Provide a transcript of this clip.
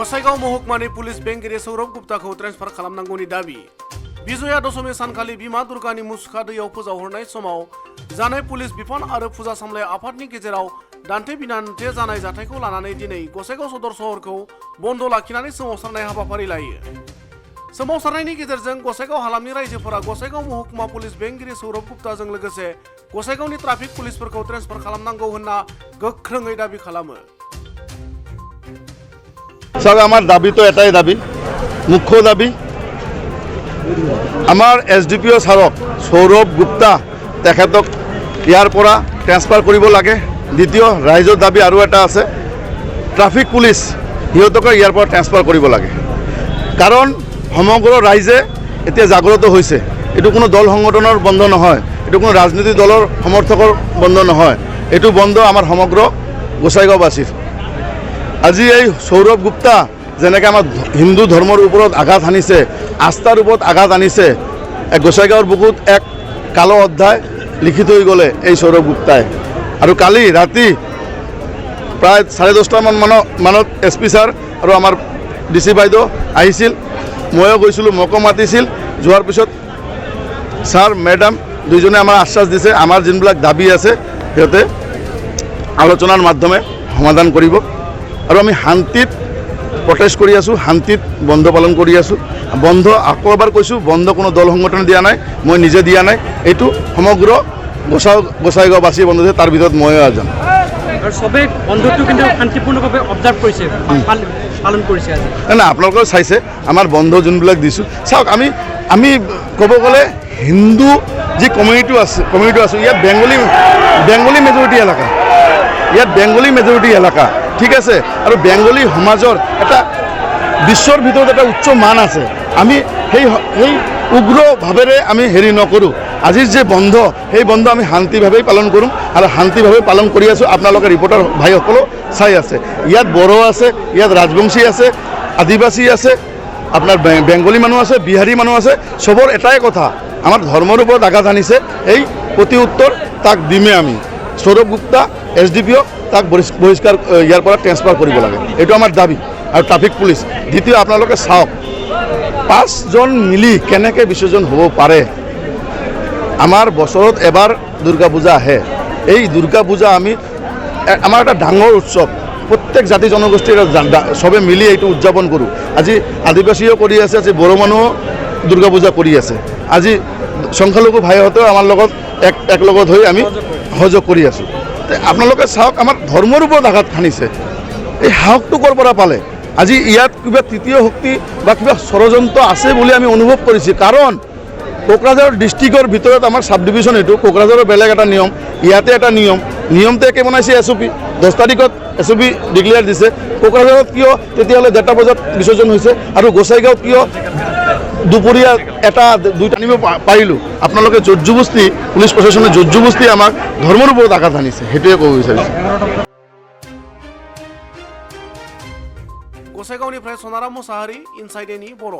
Gossaigaon महकुमानि police बेंगिरि Saurabh गुप्ताखौ transfer खालामनांगौनि दाबि बिजया दशमी सानखालि बिमा दुर्गानि मुसुखा दैयाव फोजावहरनाय समाव जानाय पुलिस बिफान आरो फुजा सामलाय आफादनि गेजेराव दान्थे बिदान्थे जानाय जाथायखौ लानानै दिनै गसाइगाव सदर सहरखौ बन्द लाखिनानै सोमावसारनाय हाबाफारि लायो। सोमावसारनायनि गेजेरजों गसाइगाव हालामनि रायजोफोरा गसाइगाव महकुमा पुलिस बेंगिरि सौरभ गुप्ताजों लोगोसे गसाइगावनि ट्राफिक पुलिसफोरखौ ट्रेन्सफार खालामनांगौ होनना गोख्रोङै दाबि खालामो। सर आमार दाबी तो एटाई दाबी मुख्य दाबी आमार एसडिपिओ सारक सौरभ गुप्ता तेखेतक यार परा ट्रेन्सफार करिब लागे। द्वितीय राइजर दाबी आरो एटा आछे ट्राफिक पुलिस हिहतक यार परा ट्रेन्सफार करिब लागे। कारण समग्र राइजे एतिया जाग्रत होइसे। एटु कोनो दल संगठনৰ बন্ধ নহয়, एटु कोनो राजनीतिक दলৰ समर्थকৰ बন্ধ নহয়, एटु बন্ধ आमार समग्र गोसाइगावबासीर। আজি এই সৌৰভ গুপ্তা যেনেকৈ আমাৰ হিন্দু ধৰ্মৰ ওপৰত আঘাত আনিছে, আস্থাৰ ওপৰত আঘাত আনিছে, গোসাইগাঁৱৰ বুকুত এক কালো অধ্যায় লিখি থৈ গ'লে এই সৌৰভ গুপ্তাই। আৰু কালি ৰাতি প্ৰায় 10:30মান মানত এছপি ছাৰ আৰু আমাৰ ডিচি বাইদেউ আহিছিল, ময়ো গৈছিলোঁ, মোকো মাতিছিল। যোৱাৰ পিছত ছাৰ মেডাম দুইজনে আমাৰ আশ্বাস দিছে আমাৰ যোনবিলাক দাবী আছে সিহঁতে আলোচনাৰ মাধ্যমে সমাধান কৰিব। আৰু আমি শান্তিত প্ৰটেষ্ট কৰি আছোঁ, শান্তিত বন্ধ পালন কৰি আছোঁ। বন্ধ আকৌ এবাৰ কৈছোঁ, বন্ধ কোনো দল সংগঠনে দিয়া নাই, মই নিজে দিয়া নাই। এইটো সমগ্ৰ গোসাইগাঁওবাসীয়ে বন্ধ দিছে, তাৰ ভিতৰত ময়ো এজন। আৰু সবে বন্ধটো কিন্তু শান্তিপূৰ্ণভাৱে অবজাৰ্ভ কৰিছে, পালন কৰিছে। নাই নাই আপোনালোকেও চাইছে আমাৰ বন্ধ যোনবিলাক দিছোঁ। চাওক আমি ক'ব গ'লে হিন্দু যি কমিউনিটি আছে ইয়াত বেংগলী মেজৰিটি এলেকা, ইয়াত বেংগলী মেজৰিটি এলেকা, ঠিক আছে। আৰু বেংগলী সমাজৰ এটা বিশ্বৰ ভিতৰত এটা উচ্চ মান আছে। আমি সেই উগ্ৰভাৱেৰে আমি হেৰি নকৰোঁ। আজিৰ যে বন্ধ সেই বন্ধ আমি শান্তিভাৱেই পালন কৰোঁ আৰু শান্তিভাৱে পালন কৰি আছোঁ। আপোনালোকে ৰিপৰ্টাৰ ভাইসকলেও চাই আছে। ইয়াত বড়ো আছে, ইয়াত ৰাজবংশী আছে, আদিবাসী আছে, আপোনাৰ বেংগলী মানুহ আছে, বিহাৰী মানুহ আছে। চবৰ এটাই কথা, আমাৰ ধৰ্মৰ ওপৰত আঘাত আনিছে, এই প্ৰতি উত্তৰ তাক দিমে আমি। সৌৰভ গুপ্তা এছডিপিঅ তাক বহিষ্কাৰ ইয়াৰ পৰা ট্ৰেন্সফাৰ কৰিব লাগে, এইটো আমাৰ দাবী। আৰু ট্ৰাফিক পুলিচ দ্বিতীয় আপোনালোকে চাওক 5জন মিলি কেনেকৈ বিসৰ্জন হ'ব পাৰে। আমাৰ বছৰত এবাৰ দুৰ্গা পূজা আহে। এই দুৰ্গা পূজা আমাৰ এটা ডাঙৰ উৎসৱ, প্ৰত্যেক জাতি জনগোষ্ঠীৰ চবে মিলি এইটো উদযাপন কৰোঁ। আজি আদিবাসীও কৰি আছে, আজি বড়ো মানুহো দুৰ্গা পূজা কৰি আছে, আজি সংখ্যালঘু ভাইহঁতেও আমাৰ লগত একলগত হৈ আমি সহযোগ কৰি আছোঁ। আপোনালোকে চাওক আমাৰ ধৰ্মৰ ওপৰত আঘাত সানিছে, এই সাহসটো ক'ৰ পৰা পালে? আজি ইয়াত কিবা তৃতীয় শক্তি বা কিবা ষড়যন্ত্ৰ আছে বুলি আমি অনুভৱ কৰিছোঁ। কাৰণ কোকৰাঝাৰ ডিষ্ট্ৰিক্টৰ ভিতৰত আমাৰ চাব ডিভিশ্যন, এইটো কোকৰাঝাৰৰ বেলেগ এটা নিয়ম, ইয়াতে এটা নিয়মটো একে বনাইছে। এছঅ'পি 10 তাৰিখত এছঅ'পি ডিক্লেয়াৰ দিছে। কোকৰাঝাৰত কিয় তেতিয়াহ'লে 1:30 বজাত বিসৰ্জন হৈছে আৰু গোসাইগাঁৱত কিয় দুপৰীয়া 1-2 আনিব পাৰিলোঁ? আপোনালোকে জোৰজবস্তি, পুলিচ প্ৰশাসনে জোৰজবস্তি আমাক ধৰ্মৰ ওপৰত আঘাত আনিছে, সেইটোৱে ক'ব বিচাৰিছোঁ। गसाइगावनिफ्राय सनाराम मुसाहारि, इनसाइड एनि बर'।